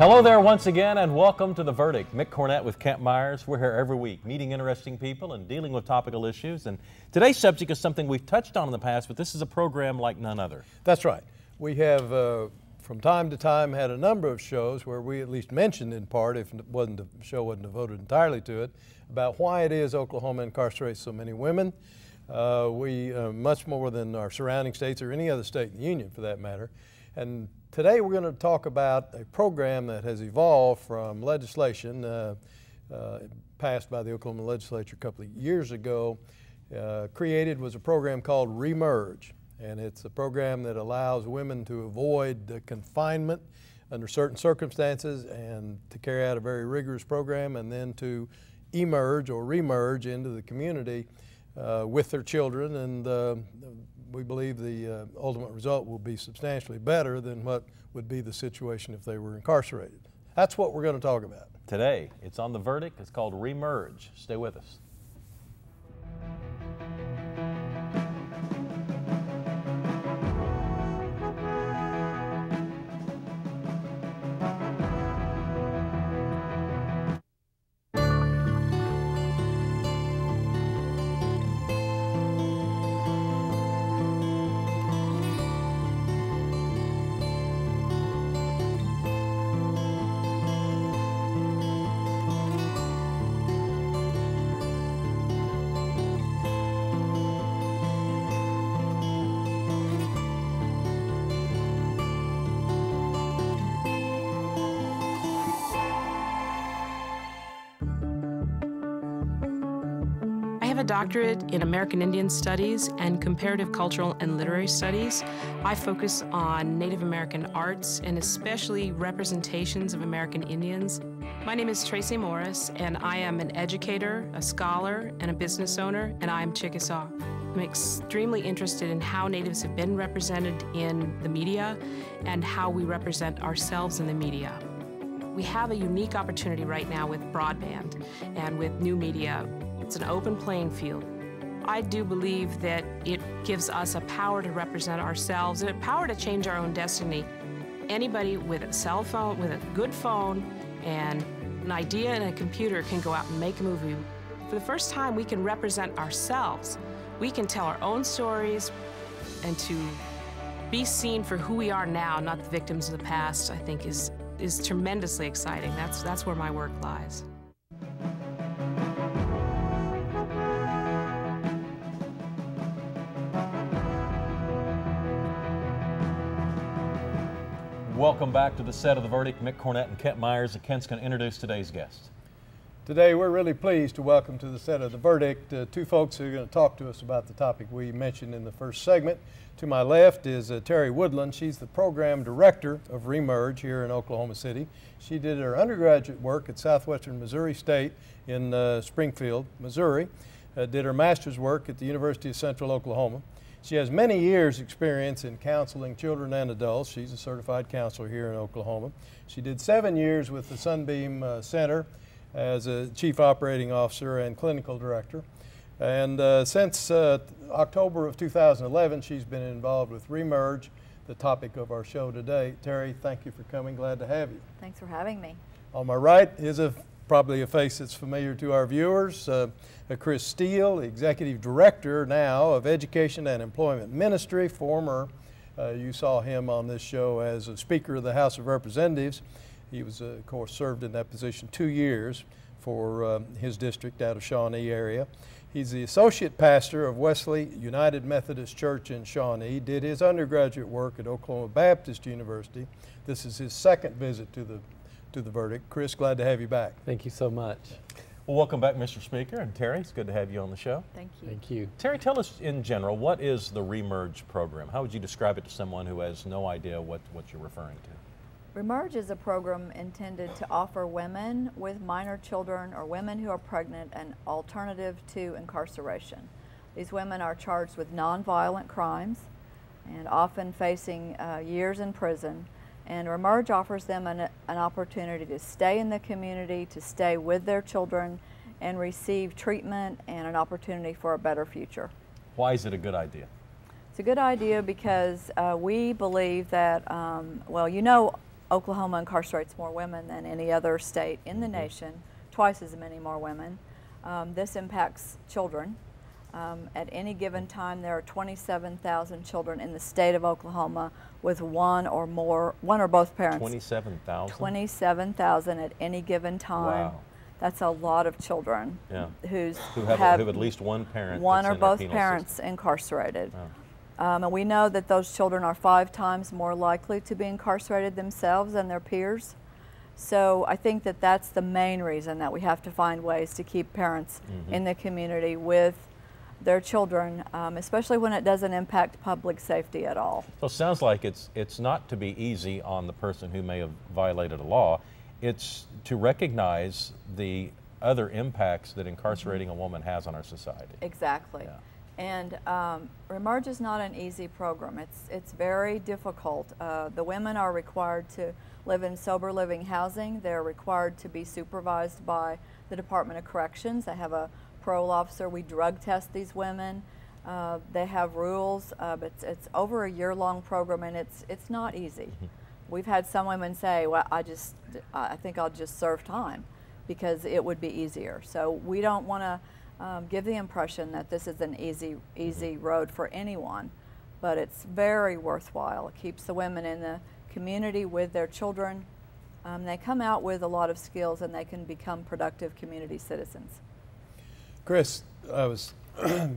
Hello there once again, and welcome to The Verdict. Mick Cornett with Kent Myers. We're here every week meeting interesting people and dealing with topical issues. And today's subject is something we've touched on in the past, but this is a program like none other. That's right. We have, from time to time, had a number of shows where we at least mentioned in part, if the show wasn't devoted entirely to it, about why it is Oklahoma incarcerates so many women. Much more than our surrounding states or any other state in the union for that matter. And today we're going to talk about a program that has evolved from legislation passed by the Oklahoma legislature a couple of years ago. Created was a program called ReMerge, and it's a program that allows women to avoid confinement under certain circumstances and to carry out a very rigorous program and then to emerge or remerge into the community with their children, and we believe the ultimate result will be substantially better than what would be the situation if they were incarcerated. That's what we're going to talk about. Today, it's on The Verdict. It's called ReMerge. Stay with us. I have a doctorate in American Indian Studies and Comparative Cultural and Literary Studies. I focus on Native American arts and especially representations of American Indians. My name is Tracy Morris, and I am an educator, a scholar, and a business owner, and I am Chickasaw. I'm extremely interested in how Natives have been represented in the media and how we represent ourselves in the media. We have a unique opportunity right now with broadband and with new media. It's an open playing field. I do believe that it gives us a power to represent ourselves and a power to change our own destiny. Anybody with a cell phone, with a good phone, and an idea and a computer can go out and make a movie. For the first time, we can represent ourselves. We can tell our own stories, and to be seen for who we are now, not the victims of the past, I think is tremendously exciting. That's where my work lies. Welcome back to the set of The Verdict. Mick Cornett and Kent Myers, and Kent's going to introduce today's guest. Today we're really pleased to welcome to the set of The Verdict two folks who are going to talk to us about the topic we mentioned in the first segment. To my left is Terri Woodland. She's the program director of ReMerge here in Oklahoma City. She did her undergraduate work at Southwestern Missouri State in Springfield, Missouri. Did her master's work at the University of Central Oklahoma. She has many years' experience in counseling children and adults. She's a certified counselor here in Oklahoma. She did 7 years with the Sunbeam Center as a chief operating officer and clinical director. And since October of 2011, she's been involved with ReMerge, the topic of our show today. Terri, thank you for coming. Glad to have you. Thanks for having me. On my right is probably a face that's familiar to our viewers, Kris Steele, the Executive Director now of Education and Employment Ministry, former, you saw him on this show as a Speaker of the House of Representatives. He was, of course, served in that position 2 years for his district out of Shawnee area. He's the Associate Pastor of Wesley United Methodist Church in Shawnee, did his undergraduate work at Oklahoma Baptist University. This is his second visit to the Verdict. Kris, glad to have you back. Thank you so much. Well, welcome back, Mr. Speaker, and Terri, it's good to have you on the show. Thank you. Thank you. Terri, tell us in general, what is the ReMerge program? How would you describe it to someone who has no idea what you're referring to? ReMerge is a program intended to offer women with minor children or women who are pregnant an alternative to incarceration. These women are charged with nonviolent crimes and often facing years in prison. And ReMerge offers them an opportunity to stay in the community, to stay with their children, and receive treatment and an opportunity for a better future. Why is it a good idea? It's a good idea because we believe that, well, you know, Oklahoma incarcerates more women than any other state in the nation, twice as many more women. This impacts children. At any given time, there are 27,000 children in the state of Oklahoma with one or both parents. 27,000? 27,000 at any given time. Wow. That's a lot of children who have at least one parent. One that's or in our both penal parents system. incarcerated. Oh. And we know that those children are 5 times more likely to be incarcerated themselves than their peers. So I think that that's the main reason that we have to find ways to keep parents in the community with their children, especially when it doesn't impact public safety at all. So it sounds like it's not to be easy on the person who may have violated a law. It's to recognize the other impacts that incarcerating a woman has on our society. Exactly. Yeah. And ReMerge is not an easy program. It's very difficult. The women are required to live in sober living housing. They're required to be supervised by the Department of Corrections. They have a parole officer. We drug test these women. They have rules. But it's over a year-long program, and it's not easy. We've had some women say, well, I think I'll just serve time because it would be easier. So we don't want to give the impression that this is an easy road for anyone, but it's very worthwhile. It keeps the women in the community with their children. They come out with a lot of skills and they can become productive community citizens. Kris, I was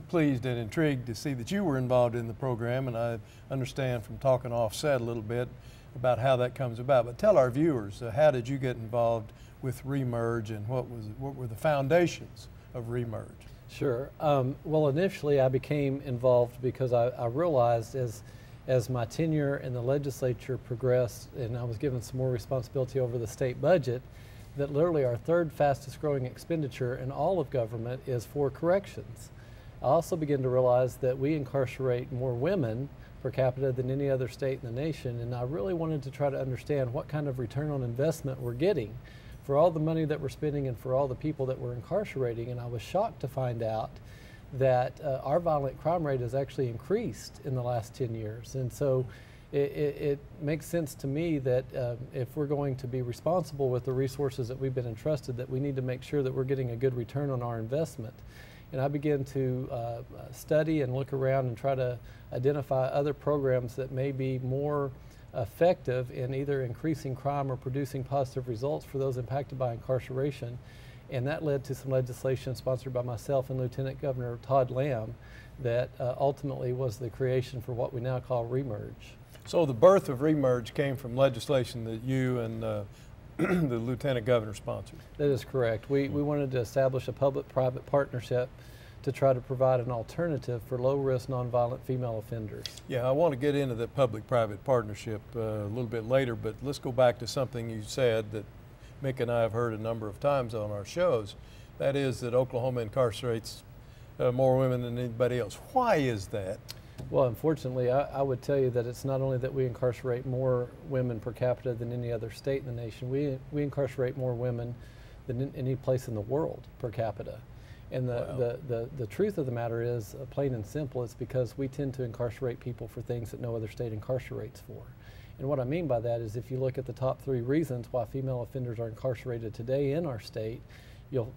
pleased and intrigued to see that you were involved in the program, and I understand from talking offset a little bit about how that comes about. But tell our viewers, how did you get involved with ReMerge, and what were the foundations of ReMerge? Sure. Well, initially I became involved because I realized as my tenure in the legislature progressed and I was given some more responsibility over the state budget, that literally our 3rd fastest growing expenditure in all of government is for corrections. I also began to realize that we incarcerate more women per capita than any other state in the nation, and I really wanted to try to understand what kind of return on investment we're getting for all the money that we're spending and for all the people that we're incarcerating. And I was shocked to find out that our violent crime rate has actually increased in the last 10 years. And so it makes sense to me that if we're going to be responsible with the resources that we've been entrusted, that we need to make sure that we're getting a good return on our investment. And I began to study and look around and try to identify other programs that may be more effective in either increasing crime or producing positive results for those impacted by incarceration. And that led to some legislation sponsored by myself and Lieutenant Governor Todd Lamb that ultimately was the creation for what we now call ReMerge. So the birth of ReMerge came from legislation that you and the Lieutenant Governor sponsored. That is correct. We wanted to establish a public-private partnership to try to provide an alternative for low-risk, nonviolent female offenders. Yeah, I want to get into the public-private partnership a little bit later, but let's go back to something you said that Mick and I have heard a number of times on our shows. That is that Oklahoma incarcerates more women than anybody else. Why is that? Well, unfortunately, I would tell you that it's not only that we incarcerate more women per capita than any other state in the nation, we incarcerate more women than in any place in the world per capita. And the truth of the matter is, plain and simple, it's because we tend to incarcerate people for things that no other state incarcerates for. And what I mean by that is if you look at the top 3 reasons why female offenders are incarcerated today in our state, you'll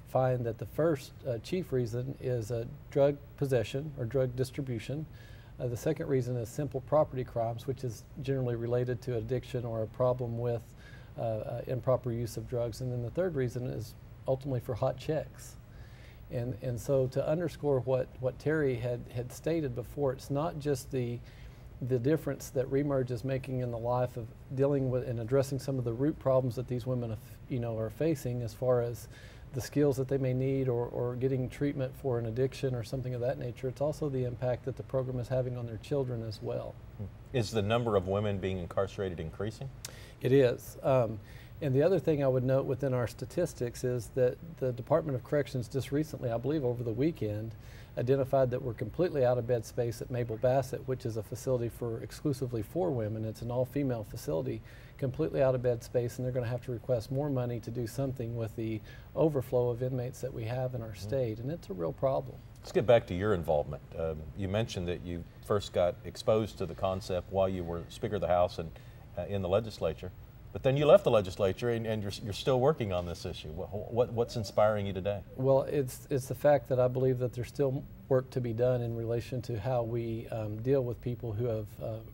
find that the first chief reason is drug possession or drug distribution. The second reason is simple property crimes, which is generally related to addiction or a problem with improper use of drugs. And then the third reason is ultimately for hot checks. And so to underscore what Terri had stated before, it's not just the difference that ReMerge is making in the life of dealing with and addressing some of the root problems that these women are facing as far as the skills that they may need or getting treatment for an addiction or something of that nature. It's also the impact that the program is having on their children as well. Is the number of women being incarcerated increasing? It is. And the other thing I would note within our statistics is that the Department of Corrections just recently, I believe over the weekend, identified that we're completely out of bed space at Mabel Bassett, which is a facility exclusively for women. It's an all-female facility, completely out of bed space, and they're going to have to request more money to do something with the overflow of inmates that we have in our state, and it's a real problem. Let's get back to your involvement. You mentioned that you first got exposed to the concept while you were Speaker of the House and in the legislature. But then you left the legislature, and you're still working on this issue. What's inspiring you today? Well, it's the fact that I believe that there's still work to be done in relation to how we deal with people who have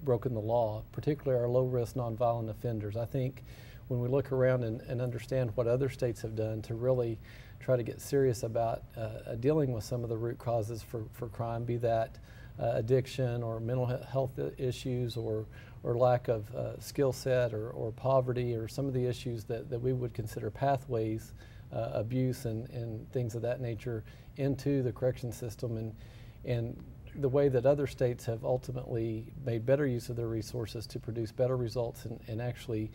broken the law, particularly our low-risk nonviolent offenders. I think when we look around and understand what other states have done to really try to get serious about dealing with some of the root causes for crime, be that addiction or mental health issues or lack of skill set or poverty or some of the issues that we would consider pathways, abuse and things of that nature into the correction system, and the way that other states have ultimately made better use of their resources to produce better results and actually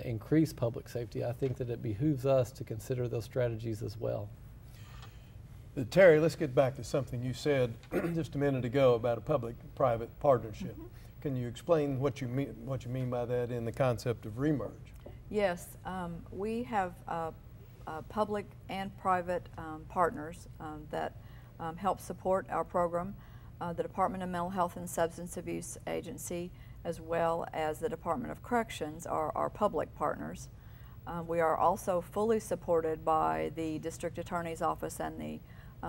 increase public safety. I think that it behooves us to consider those strategies as well. Terri, let's get back to something you said just a minute ago about a public-private partnership. Mm-hmm. Can you explain what you mean by that in the concept of ReMerge? Yes, we have public and private partners that help support our program. The Department of Mental Health and Substance Abuse Agency, as well as the Department of Corrections, are our public partners. We are also fully supported by the District Attorney's Office and the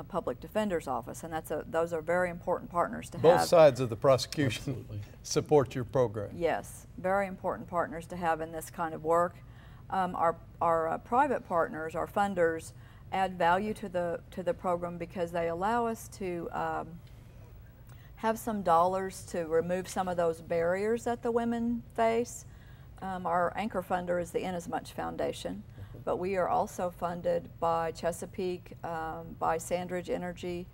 Public Defender's Office, and those are very important partners to have. Both sides of the prosecution support your program. Yes, very important partners to have in this kind of work. Our private partners, our funders, add value to the program because they allow us to have some dollars to remove some of those barriers that the women face. Our anchor funder is the Inasmuch Foundation, but we are also funded by Chesapeake, by Sandridge Energy,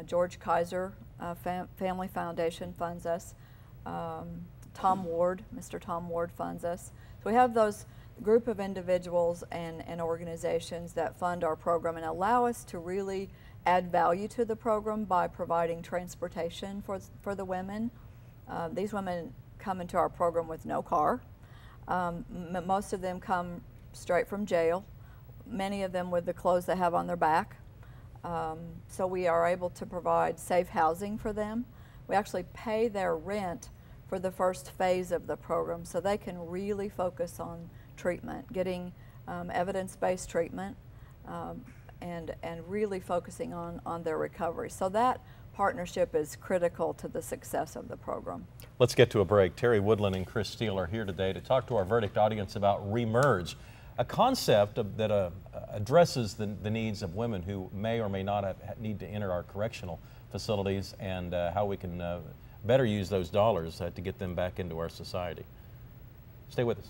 George Kaiser Family Foundation funds us, Tom Ward, Mr. Tom Ward funds us. So we have those group of individuals and organizations that fund our program and allow us to really add value to the program by providing transportation for the women. These women come into our program with no car. Most of them come straight from jail, many of them with the clothes they have on their back. So we are able to provide safe housing for them. We actually pay their rent for the first phase of the program so they can really focus on treatment, getting evidence-based treatment, and really focusing on their recovery. So that partnership is critical to the success of the program. Let's get to a break. Terri Woodland and Kris Steele are here today to talk to our Verdict audience about ReMerge, a concept that addresses the needs of women who may or may not need to enter our correctional facilities, and how we can better use those dollars to get them back into our society. Stay with us.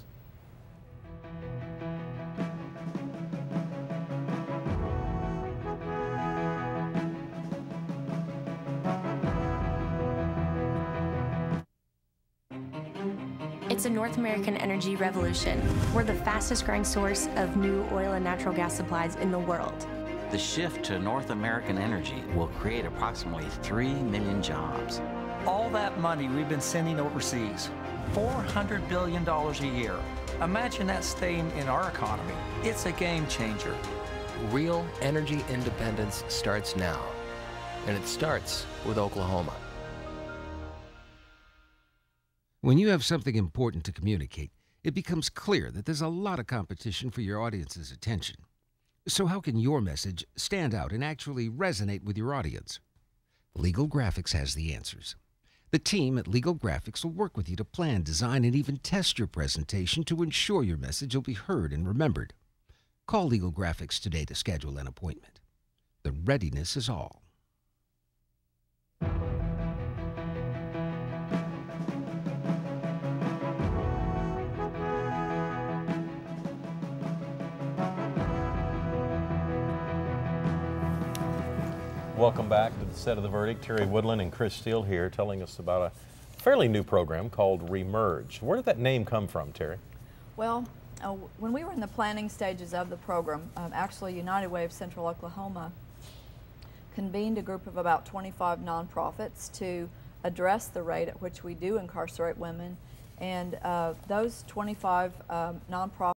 It's a North American energy revolution. We're the fastest growing source of new oil and natural gas supplies in the world. The shift to North American energy will create approximately 3 million jobs. All that money we've been sending overseas, $400 billion a year. Imagine that staying in our economy. It's a game changer. Real energy independence starts now, and it starts with Oklahoma. When you have something important to communicate, it becomes clear that there's a lot of competition for your audience's attention. So how can your message stand out and actually resonate with your audience? Legal Graphics has the answers. The team at Legal Graphics will work with you to plan, design, and even test your presentation to ensure your message will be heard and remembered. Call Legal Graphics today to schedule an appointment. The readiness is all. Welcome back to the set of The Verdict. Terri Woodland and Kris Steele here telling us about a fairly new program called ReMerge. Where did that name come from, Terri? Well, when we were in the planning stages of the program, actually United Way of Central Oklahoma convened a group of about 25 nonprofits to address the rate at which we do incarcerate women, and those 25 nonprofits